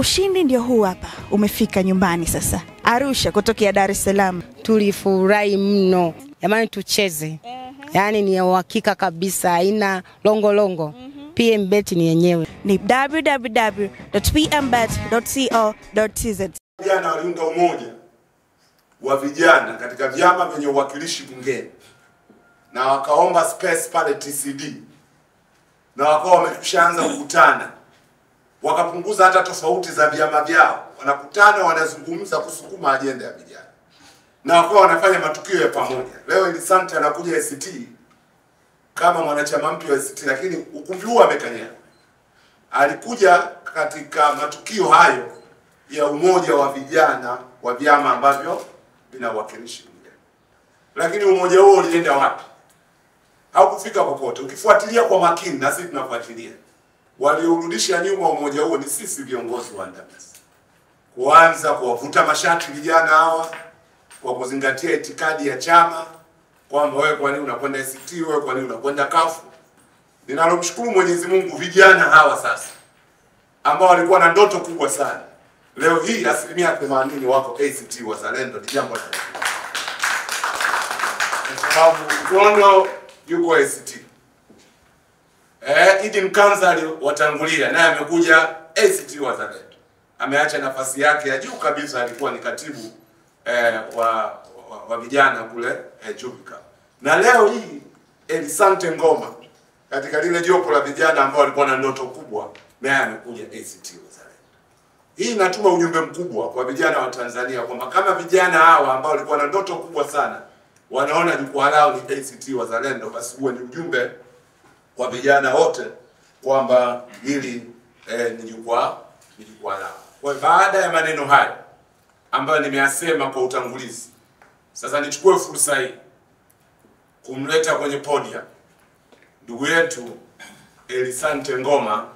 Ushindi ndio huu hapa, umefika nyumbani sasa. Arusha kutokea Dar es Salaam. Tulifurahi mno. Jamani tucheze. Yaani ni uhakika kabisa, haina longo. PMBet ni yenyewe. Ni www.pmbet.co.tz. Vijana waliunda umoja wa vijana katika vyama vyenye uwakilishi bungeni. Na wakaomba space pale TCD. Na wakawa wameshaanza kukutana. Wakapunguza hata tofauti za vyama vyao. Wanakutana, wanazungumza kusukuma ajenda ya vijana. Na wakawa wanafanya matukio ya pamoja. Leo Elisante anakuja ACT kama mwanachama mpya wa ACT, lakini ukumbi huu amekanyaga. Alikuja katika matukio hayo ya umoja wa vijana wa vyama ambavyo vinawakilishi bungeni. Lakini umoja huo ulienda wapi? Haukufika popote. Ukifuatilia kwa makini, na sisi tunafuatilia, waliurudisha nyuma umoja huo ni sisi viongozi wa ndamisi. Kuanza kuwavuta mashati vijana hawa kwa kuzingatia itikadi ya chama, kwamba wewe kwa nini unakwenda ACT, wewe kwa nini unakwenda CUF. Ninalomshukuru Mwenyezi Mungu, vijana hawa sasa ambao walikuwa na ndoto kubwa sana, leo hii 80% wako ACT Wazalendo. Ni jambo la kwa sababu mkono yuko ACT. Idin Kanzali watangulia naye amekuja ACT Wazalendo. Ameacha nafasi yake ya juu kabisa, alikuwa ni katibu wa vijana kule Jupika. Na leo hii Elisante Ngoma katika lile jopo la vijana ambao walikuwa na ndoto kubwa, naye amekuja ACT Wazalendo. Hii inatuma ujumbe mkubwa kwa vijana wa Tanzania kwamba kama vijana hawa ambao walikuwa na ndoto kubwa sana wanaona jukwaa lao ni ACT Wazalendo, basi huo ni ujumbe kwa vijana wote kwamba hili ni jukwaa lao. Kwa baada ya maneno haya ambayo nimeyasema kwa utangulizi, sasa nichukue fursa hii kumleta kwenye podium ndugu yetu Elisante Ngoma.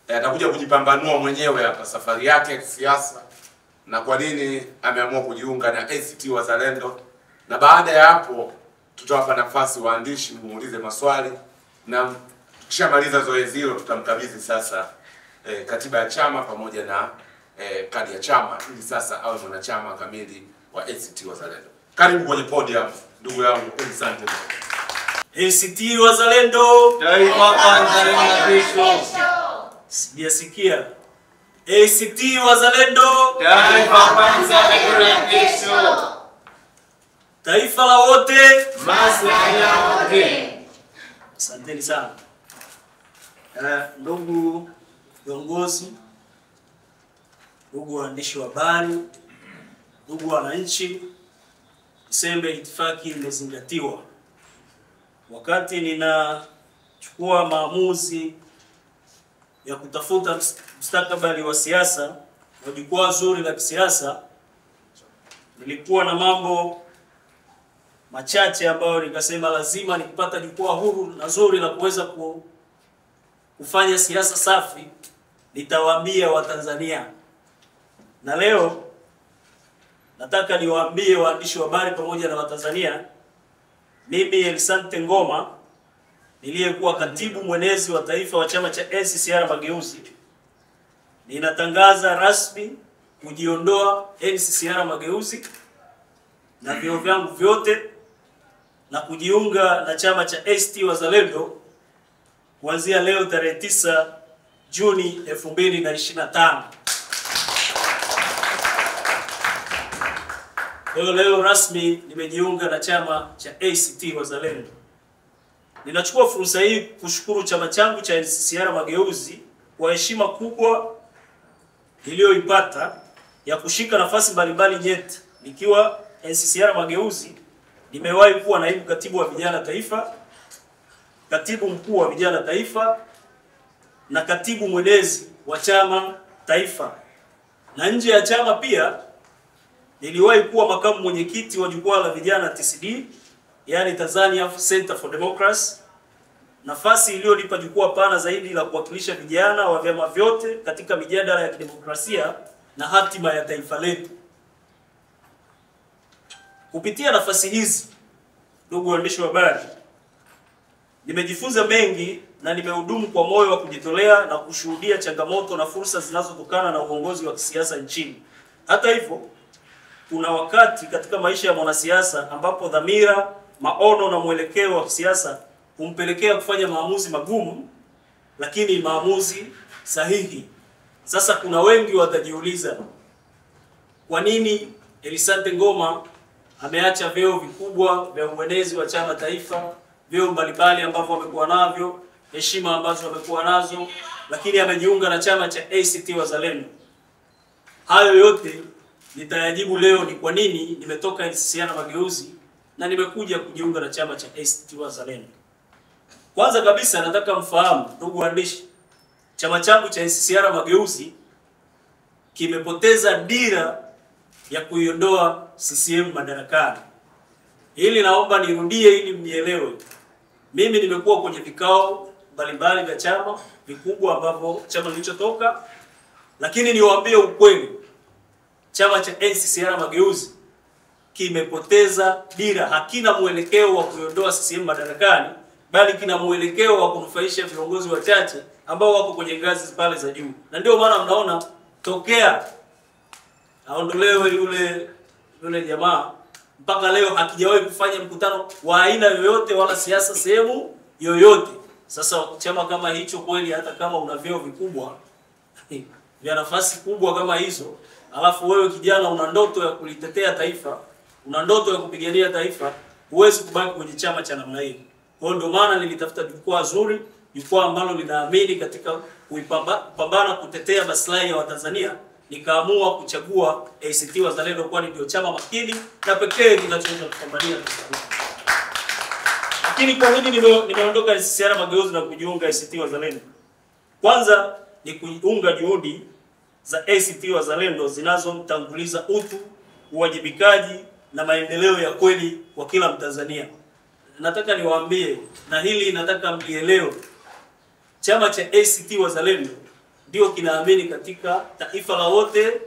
Atakuja kujipambanua mwenyewe hapa safari yake ya kisiasa na kwa nini ameamua kujiunga na ACT Wazalendo. Na baada ya hapo tutawapa nafasi waandishi muulize maswali, na tukishamaliza zoezi hilo tutamkabidhi sasa katiba ya chama pamoja na kadi ya chama ili sasa awe mwanachama kamili wa ACT Wazalendo. Karibu kwenye podium ndugu yangu Elisante. ACT Wazalendo, taifa kwanza na kesho. Sijasikia. ACT Wazalendo, taifa kwanza na kesho. Taifa la wote, maslahi ya wote. Asanteni sana. Ndugu viongozi, ndugu waandishi wa habari, ndugu wananchi, niseme itifaki imezingatiwa. Wakati ninachukua maamuzi ya kutafuta mustakabali wa siasa na jukwaa zuri la kisiasa, nilikuwa na mambo machache ambayo nikasema lazima nikipata jukwaa huru na zuri la kuweza kufanya siasa safi nitawaambia Watanzania. Na leo nataka niwaambie waandishi wa habari pamoja na Watanzania, mimi Elisante Ngoma niliyekuwa katibu mwenezi wa taifa wa chama cha NCCR Mageuzi, ninatangaza rasmi kujiondoa NCCR Mageuzi na vyeo vyangu vyote na kujiunga na chama cha ACT Wazalendo kuanzia leo tarehe 9 Juni 2025. Leo rasmi nimejiunga na chama cha ACT Wazalendo. Ninachukua fursa hii kushukuru chama changu cha NCCR Mageuzi kwa heshima kubwa niliyoipata ya kushika nafasi mbalimbali nyeti. Nikiwa NCCR Mageuzi nimewahi kuwa naibu katibu wa vijana taifa, katibu mkuu wa vijana taifa na katibu mwenezi wa chama taifa. Na nje ya chama pia niliwahi kuwa makamu mwenyekiti wa jukwaa la vijana TCD, yani Tanzania Center for Democracy, nafasi iliyonipa jukwaa pana zaidi la kuwakilisha vijana wa vyama vyote katika mijadala ya kidemokrasia na hatima ya taifa letu. Kupitia nafasi hizi, ndugu waandishi wa habari, nimejifunza mengi na nimehudumu kwa moyo wa kujitolea na kushuhudia changamoto na fursa zinazotokana na uongozi wa kisiasa nchini. Hata hivyo, kuna wakati katika maisha ya mwanasiasa ambapo dhamira, maono na mwelekeo wa kisiasa humpelekea kufanya maamuzi magumu, lakini maamuzi sahihi. Sasa kuna wengi watajiuliza, kwa nini Elisante Ngoma ameacha vyeo vikubwa vya uenezi wa chama taifa, vyeo mbalimbali ambavyo amekuwa navyo, heshima ambazo amekuwa nazo, lakini amejiunga na chama cha ACT Wazalendo? Hayo yote nitayajibu leo, ni kwa nini nimetoka NCCR Mageuzi na nimekuja kujiunga na chama cha ACT Wazalendo. Kwanza kabisa nataka mfahamu, ndugu waandishi, chama changu cha NCCR Mageuzi kimepoteza dira ya kuiondoa CCM madarakani. Hili naomba nirudie ili mnielewe. Mimi nimekuwa kwenye vikao mbalimbali vya chama vikubwa ambavyo chama kilichotoka, lakini niwaambie ukweli, chama cha NCCR Mageuzi kimepoteza dira, hakina mwelekeo wa kuiondoa CCM madarakani, bali kina mwelekeo wa kunufaisha viongozi wachache ambao wako kwenye ngazi pale za juu. Na ndio maana mnaona tokea aondolewe yule jamaa mpaka leo hakijawahi kufanya mkutano wa aina yoyote wala siasa sehemu yoyote. Sasa chama kama hicho kweli, hata kama una vyeo vikubwa vya nafasi kubwa kama hizo, alafu wewe kijana una ndoto ya kulitetea taifa, una ndoto ya kupigania taifa, huwezi kubaki kwenye chama cha namna hiyo. Kwa ndio maana nilitafuta jukwaa zuri, jukwaa ambalo linaamini katika kupambana kutetea maslahi ya Watanzania. Nikaamua kuchagua ACT Wazalendo kwani ndio chama makini na pekee kinachoweza kupambania taifa. Lakini kwa nini nimeondoka NCCR Mageuzi na kujiunga ACT Wazalendo? Kwanza ni kuunga juhudi za ACT Wazalendo zinazomtanguliza utu, uwajibikaji na maendeleo ya kweli kwa kila Mtanzania. Nataka niwaambie, na hili nataka mlielewe, chama cha ACT Wazalendo ndio kinaamini katika taifa la wote,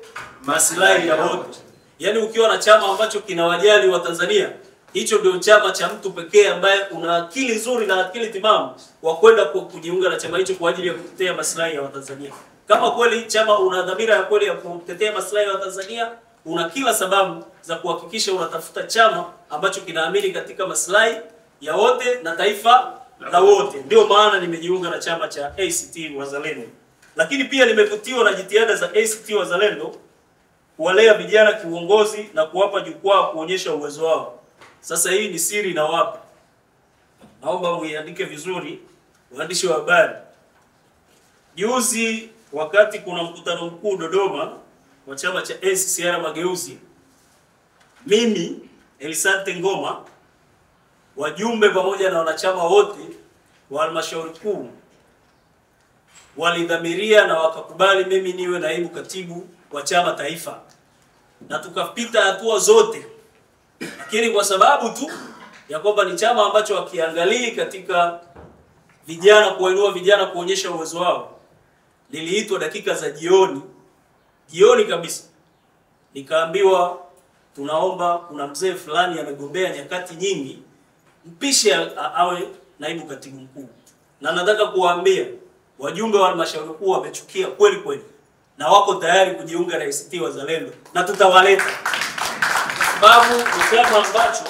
maslahi ya wote. Yaani ukiwa na chama ambacho kinawajali wa Tanzania, hicho ndio chama cha mtu pekee ambaye una akili nzuri na akili timamu wa kwenda kujiunga na chama hicho kwa ajili ya kutetea maslahi ya Watanzania. Kama kweli chama una dhamira ya kweli ya kutetea maslahi ya Watanzania, una kila sababu za kuhakikisha unatafuta chama ambacho kinaamini katika maslahi ya wote na taifa la wote. Ndio maana nimejiunga na chama cha ACT Wazalendo. Lakini pia nimevutiwa na jitihada za ACT Wazalendo kuwalea vijana kiuongozi na kuwapa jukwaa kuonyesha uwezo wao. Sasa hii ni siri na wapi, naomba muiandike vizuri, waandishi wa habari. Juzi wakati kuna mkutano mkuu Dodoma wa chama cha NCCR Mageuzi, mimi Elisante Ngoma, wajumbe pamoja na wanachama wote wa halmashauri kuu walidhamiria na wakakubali mimi niwe naibu katibu wa chama taifa, na tukapita hatua zote. Lakini kwa sababu tu ya kwamba ni chama ambacho wakiangalii katika vijana, kuwainua vijana, kuonyesha uwezo wao, niliitwa dakika za jioni kabisa, nikaambiwa tunaomba, kuna mzee fulani amegombea nyakati nyingi, mpishe awe naibu katibu mkuu. Na nataka kuwaambia wajumbe wa halmashauri kuu wamechukia kweli kweli, na wako tayari kujiunga na ACT Wazalendo, na tutawaleta, sababu ni chama ambacho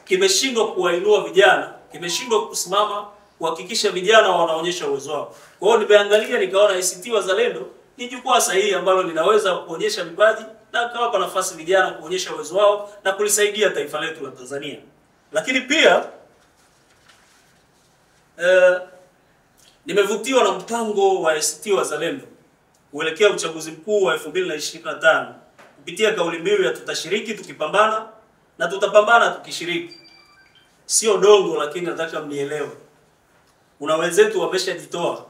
kimeshindwa kuwainua vijana, kimeshindwa kusimama kuhakikisha vijana wanaonyesha uwezo wao. Kwa hiyo nimeangalia nikaona ACT Wazalendo ni jukwaa sahihi ambalo linaweza kuonyesha vipaji na kawapa nafasi vijana kuonyesha uwezo wao na kulisaidia taifa letu la Tanzania. Lakini pia nimevutiwa na mpango wa ACT Wazalendo kuelekea uchaguzi mkuu wa 2025 kupitia kauli mbiu ya tutashiriki tukipambana na tutapambana tukishiriki. Sio dongo, lakini nataka mnielewe. Kuna wenzetu wameshajitoa,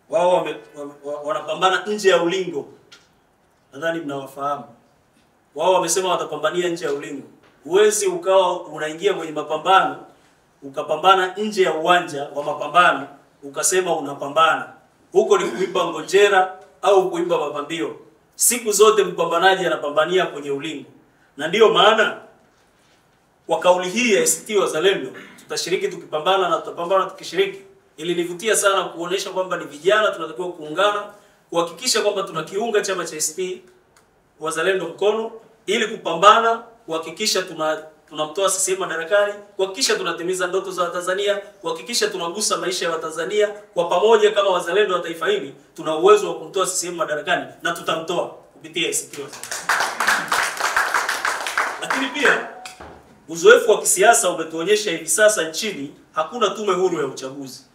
wao wanapambana nje ya ulingo. Nadhani mnawafahamu. Wao wamesema watapambania nje ya ulingo. Huwezi ukawa unaingia kwenye mapambano ukapambana nje ya uwanja wa mapambano ukasema unapambana. Huko ni kuimba ngojera au kuimba mapambio. Siku zote mpambanaji anapambania kwenye ulingo. Na ndiyo maana kwa kauli hii ya ACT Wazalendo, tutashiriki tukipambana na tutapambana tukishiriki, ilinivutia sana kuonesha kwamba ni vijana tunatakiwa kuungana kuhakikisha kwamba tunakiunga chama cha ACT Wazalendo mkono ili kupambana kuhakikisha tunamtoa CCM madarakani, kuhakikisha tunatimiza ndoto za Watanzania, kuhakikisha tunagusa maisha ya Watanzania kwa pamoja. Kama wazalendo wa taifa hili tuna uwezo wa kumtoa CCM madarakani na tutamtoa kupitia ACT Wazalendo. Lakini pia uzoefu wa kisiasa umetuonyesha hivi sasa nchini hakuna tume huru ya uchaguzi.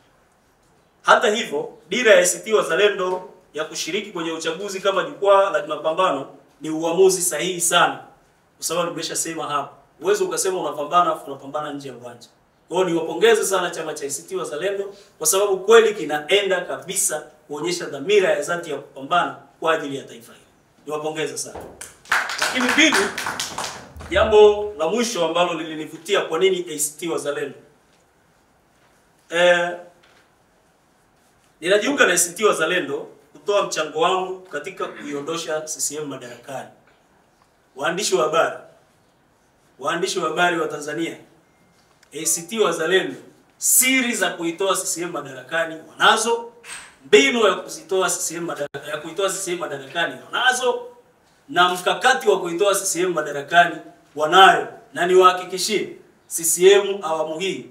Hata hivyo, dira ya ACT Wazalendo ya kushiriki kwenye uchaguzi kama jukwaa la mapambano ni uamuzi sahihi sana. Kwa sababu nimeshasema hapa, uwezo ukasema unapambana afu unapambana nje ya uwanja. Kwa hiyo niwapongeze sana chama cha ACT Wazalendo kwa sababu kweli kinaenda kabisa kuonyesha dhamira ya dhati ya kupambana kwa ajili ya taifa hili. Niwapongeze sana. Lakini pili, jambo la mwisho ambalo lilinivutia kwa nini ACT Wazalendo. Ninajiunga na ACT Wazalendo kutoa mchango wangu katika kuiondosha CCM madarakani. Waandishi wa habari wa Tanzania, ACT Wazalendo siri za kuitoa CCM madarakani wanazo, mbinu ya kuitoa CCM madarakani wanazo, na mkakati wa kuitoa CCM madarakani wanayo, na niwahakikishie CCM awamu hii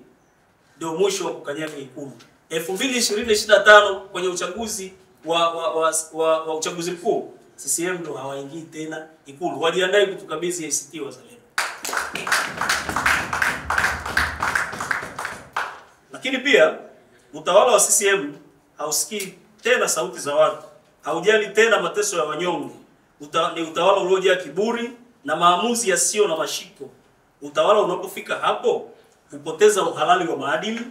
ndio mwisho wa kukanyaga Ikulu. 2025 kwenye uchaguzi wa uchaguzi mkuu CCM ndio hawaingii tena Ikulu. Wajiandae kutukabidhi ACT Wazalendo. Lakini pia utawala wa CCM hausikii tena sauti za watu, haujali tena mateso ya wanyonge. Ni utawala uliojaa kiburi na maamuzi yasiyo na mashiko. Utawala unapofika hapo hupoteza uhalali wa maadili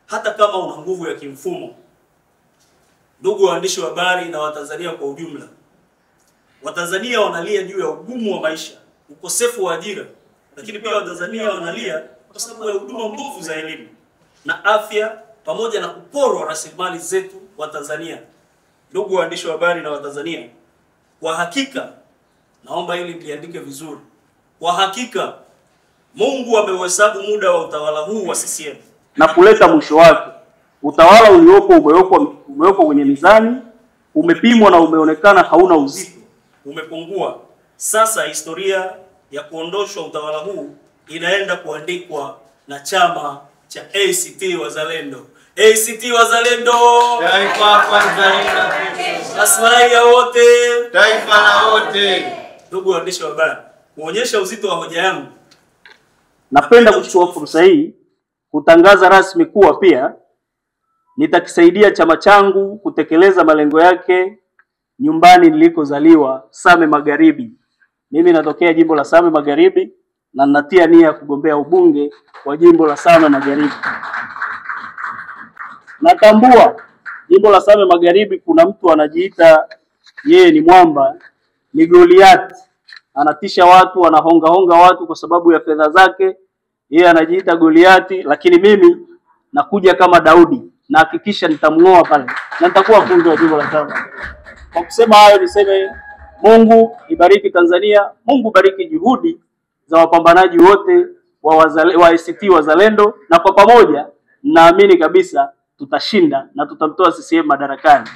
hata kama una nguvu ya kimfumo. Ndugu waandishi wa habari na Watanzania kwa ujumla, Watanzania wanalia juu ya ugumu wa maisha, ukosefu wa ajira, lakini pia Watanzania wanalia kwa sababu ya huduma mbovu za elimu na afya pamoja na kuporwa rasilimali zetu wa Tanzania. Ndugu waandishi wa habari na Watanzania, kwa hakika naomba hili mliandike vizuri. Kwa hakika Mungu ameuhesabu muda wa utawala huu wa CCM na kuleta mwisho wake. Utawala umewekwa kwenye mizani, umepimwa na umeonekana hauna uzito, umepungua. Sasa historia ya kuondoshwa utawala huu inaenda kuandikwa na chama cha ACT Wazalendo. ACT Wazalendo, Taifa kwanza lina Kristo. maslahi ya wote, Taifa la wote. Ndugu waandishi wa habari, kuonyesha uzito wa hoja yangu, napenda kuchukua fursa hii kutangaza rasmi kuwa pia nitakisaidia chama changu kutekeleza malengo yake nyumbani nilikozaliwa, Same Magharibi. Mimi natokea jimbo la Same Magharibi na ninatia nia kugombea ubunge wa jimbo la Same Magharibi. Natambua jimbo la Same Magharibi kuna mtu anajiita yeye ni mwamba, ni Goliath. Anatisha watu, anahonga watu kwa sababu ya fedha zake. Yeye anajiita Goliath, lakini mimi nakuja kama Daudi na hakikisha nitamngoa pale na nitakuwa mbunge wa jimbo la Same. Kwa kusema hayo niseme Mungu ibariki Tanzania, Mungu bariki juhudi za wapambanaji wote wa ACT Wazalendo, na kwa pamoja naamini kabisa tutashinda na tutamtoa CCM madarakani.